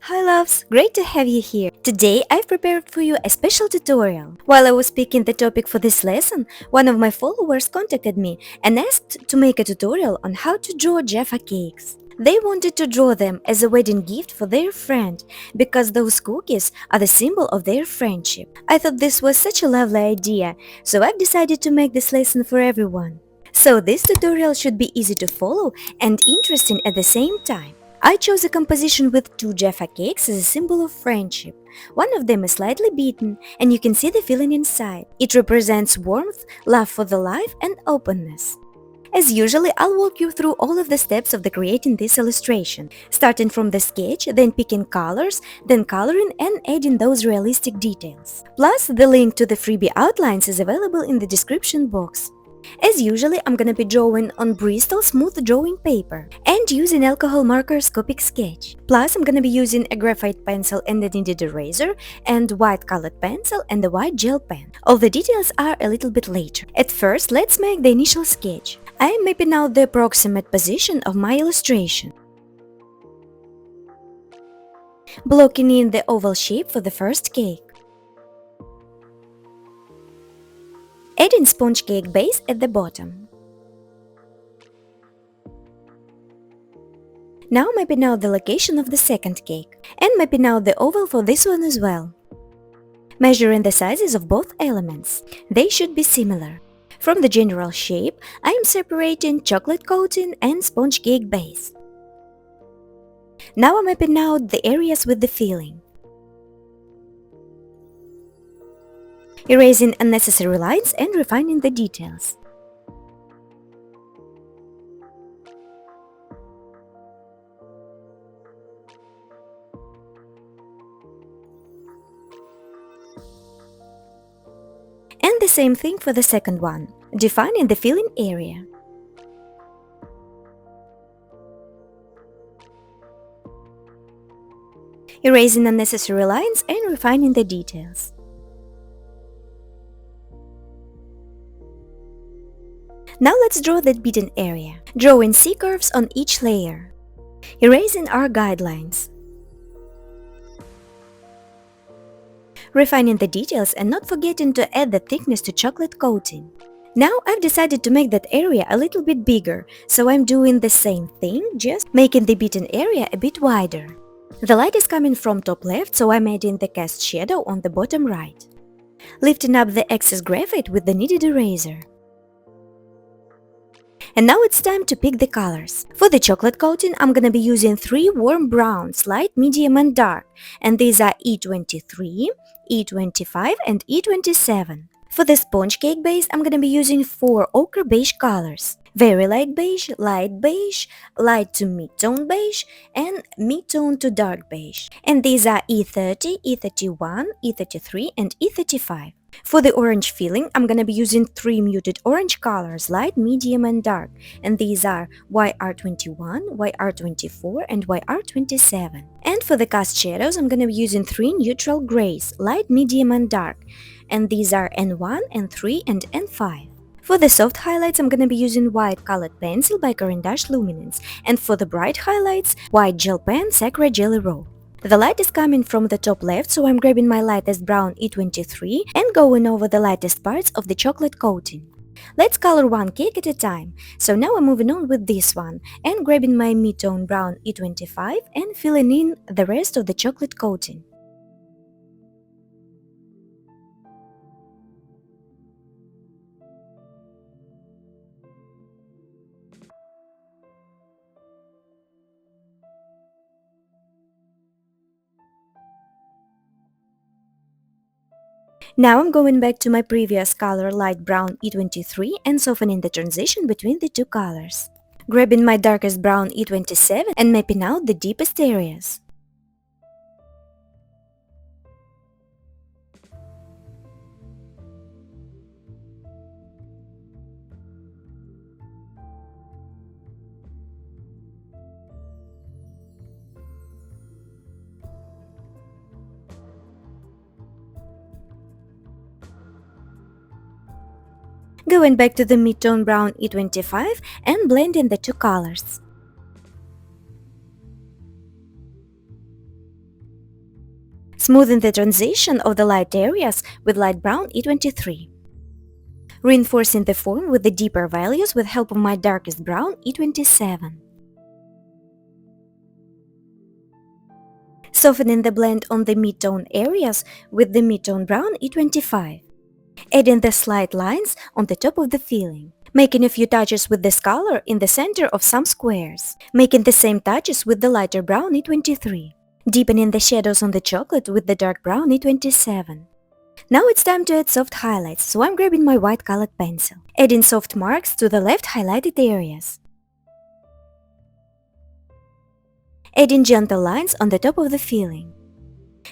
Hi loves, great to have you here. Today I've prepared for you a special tutorial. While I was picking the topic for this lesson, one of my followers contacted me and asked to make a tutorial on how to draw Jaffa cakes. They wanted to draw them as a wedding gift for their friend because those cookies are the symbol of their friendship. I thought this was such a lovely idea, so I've decided to make this lesson for everyone. So this tutorial should be easy to follow and interesting at the same time. I chose a composition with 2 Jaffa cakes as a symbol of friendship. One of them is slightly beaten, and you can see the feeling inside. It represents warmth, love for the life, and openness. As usually, I'll walk you through all of the steps of creating this illustration, starting from the sketch, then picking colors, then coloring and adding those realistic details. Plus, the link to the freebie outlines is available in the description box. As usually, I'm gonna be drawing on Bristol smooth drawing paper and using alcohol markers Copic Sketch. Plus, I'm gonna be using a graphite pencil and a kneaded eraser and white colored pencil and a white gel pen. All the details are a little bit later. At first, let's make the initial sketch. I am mapping out the approximate position of my illustration, blocking in the oval shape for the first cake, adding sponge cake base at the bottom. Now mapping out the location of the second cake and mapping out the oval for this one as well. Measuring the sizes of both elements. They should be similar. From the general shape, I am separating chocolate coating and sponge cake base. Now I'm mapping out the areas with the filling. Erasing unnecessary lines and refining the details. And the same thing for the second one, defining the filling area. Erasing unnecessary lines and refining the details. Now let's draw that beaten area, drawing C-curves on each layer. Erasing our guidelines. Refining the details and not forgetting to add the thickness to chocolate coating. Now I've decided to make that area a little bit bigger, so I'm doing the same thing, just making the beaten area a bit wider. The light is coming from top left, so I'm adding the cast shadow on the bottom right. Lifting up the excess graphite with the kneaded eraser. And now it's time to pick the colors. For the chocolate coating, I'm gonna be using 3 warm browns, light, medium and dark, and these are E23, E25 and E27. For the sponge cake base, I'm gonna be using 4 ochre beige colors. Very light beige, light to mid-tone beige, and mid-tone to dark beige. And these are E30, E31, E33 and E35. For the orange filling, I'm gonna be using 3 muted orange colors, light, medium and dark, and these are YR21, YR24 and YR27. And for the cast shadows, I'm gonna be using 3 neutral grays, light, medium and dark, and these are N1, N3 and N5. For the soft highlights, I'm gonna be using white colored pencil by Carandache Luminance, and for the bright highlights, white gel pen Sakura Jelly Roll. The light is coming from the top left, so I'm grabbing my lightest brown E23 and going over the lightest parts of the chocolate coating. Let's color one cake at a time. So now I'm moving on with this one and grabbing my mid-tone brown E25 and filling in the rest of the chocolate coating. Now I'm going back to my previous color light brown E23 and softening the transition between the two colors. Grabbing my darkest brown E27 and mapping out the deepest areas. Going back to the mid-tone brown E25 and blending the two colors. Smoothing the transition of the light areas with light brown E23. Reinforcing the form with the deeper values with help of my darkest brown E27. Softening the blend on the mid-tone areas with the mid-tone brown E25. Adding the slight lines on the top of the filling. Making a few touches with this color in the center of some squares. Making the same touches with the lighter brown E23. Deepening the shadows on the chocolate with the dark brown E27. Now it's time to add soft highlights, so I'm grabbing my white colored pencil. Adding soft marks to the left highlighted areas. Adding gentle lines on the top of the filling.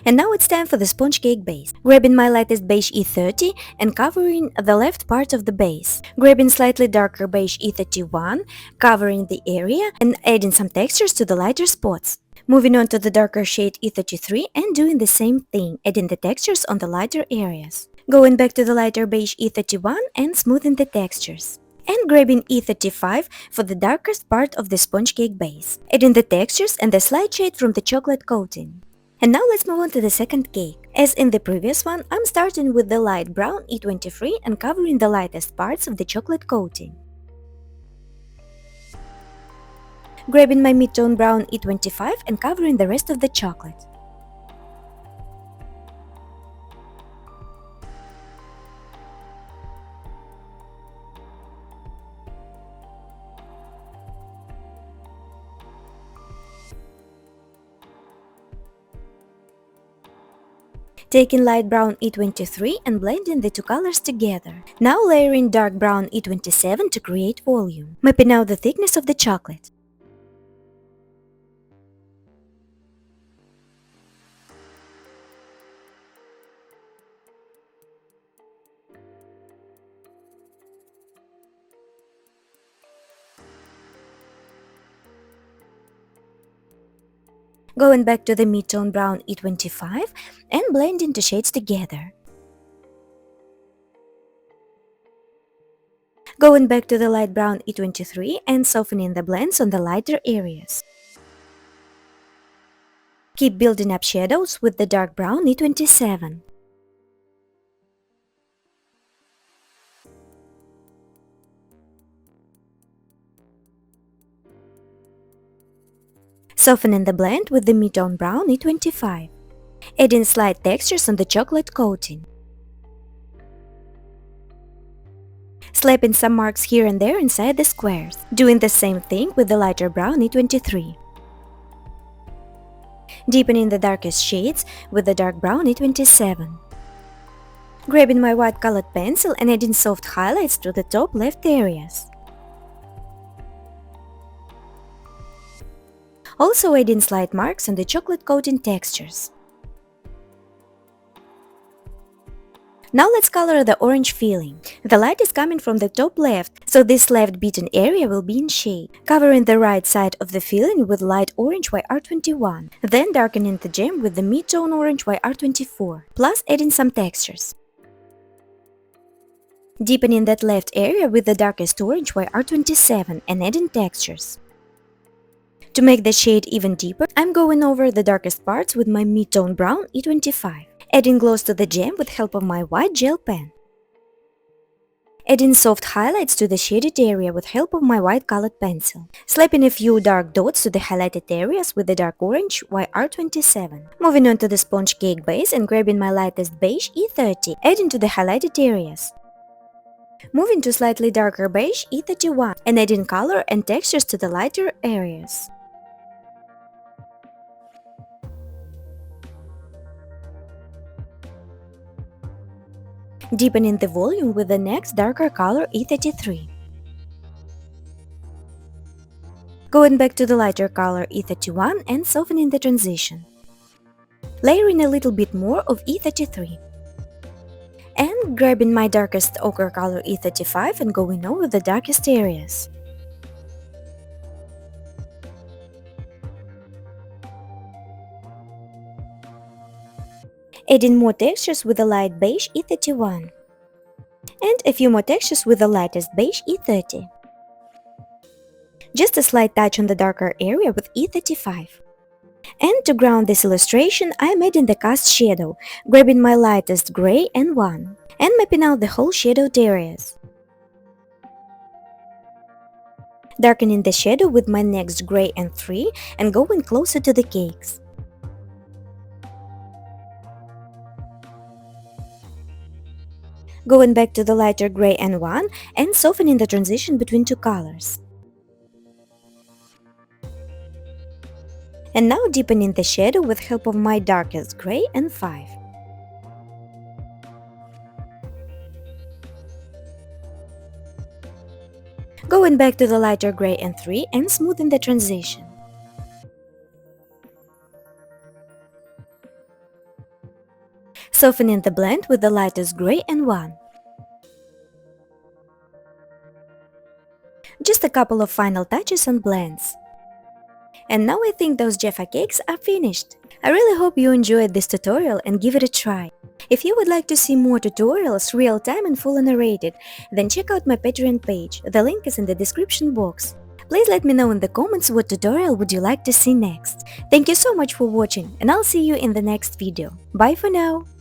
And now it's time for the sponge cake base. Grabbing my lightest beige E30 and covering the left part of the base. Grabbing slightly darker beige E31, covering the area and adding some textures to the lighter spots. Moving on to the darker shade E33 and doing the same thing, adding the textures on the lighter areas. Going back to the lighter beige E31 and smoothing the textures. And grabbing E35 for the darkest part of the sponge cake base, adding the textures and the slight shade from the chocolate coating. And now let's move on to the second cake. As in the previous one, I'm starting with the light brown E23 and covering the lightest parts of the chocolate coating. Grabbing my mid-tone brown E25 and covering the rest of the chocolate. Taking light brown E23 and blending the two colors together. Now layering dark brown E27 to create volume. Mapping out the thickness of the chocolate. Going back to the mid-tone brown E25 and blending two shades together. Going back to the light brown E23 and softening the blends on the lighter areas. Keep building up shadows with the dark brown E27. Softening the blend with the mid-tone brown E25. Adding slight textures on the chocolate coating. Slapping some marks here and there inside the squares. Doing the same thing with the lighter brown E23. Deepening the darkest shades with the dark brown E27. Grabbing my white colored pencil and adding soft highlights to the top left areas. Also adding slight marks on the chocolate coating textures. Now let's color the orange filling. The light is coming from the top left, so this left beaten area will be in shade. Covering the right side of the filling with light orange YR21, then darkening the gem with the mid-tone orange YR24, plus adding some textures. Deepening that left area with the darkest orange YR27 and adding textures. To make the shade even deeper, I'm going over the darkest parts with my mid-tone brown E25, adding gloss to the gem with help of my white gel pen. Adding soft highlights to the shaded area with help of my white colored pencil. Slapping a few dark dots to the highlighted areas with the dark orange YR27. Moving on to the sponge cake base and grabbing my lightest beige E30, adding to the highlighted areas. Moving to slightly darker beige E31 and adding color and textures to the lighter areas. Deepening the volume with the next darker color E33. Going back to the lighter color E31 and softening the transition. Layering a little bit more of E33. And grabbing my darkest ochre color E35 and going over the darkest areas. Adding more textures with the light beige E31. And a few more textures with the lightest beige E30. Just a slight touch on the darker area with E35. And to ground this illustration, I'm adding the cast shadow, grabbing my lightest gray and 1, and mapping out the whole shadowed areas. Darkening the shadow with my next gray and 3 and going closer to the cakes. Going back to the lighter gray and 1 and softening the transition between two colors. And now deepening the shadow with help of my darkest gray and 5. Going back to the lighter gray and 3 and smoothing the transition. Softening the blend with the lightest gray and 1. Just a couple of final touches and blends. And now I think those Jaffa cakes are finished. I really hope you enjoyed this tutorial and give it a try. If you would like to see more tutorials real-time and fully narrated, then check out my Patreon page, the link is in the description box. Please let me know in the comments what tutorial would you like to see next. Thank you so much for watching and I'll see you in the next video. Bye for now!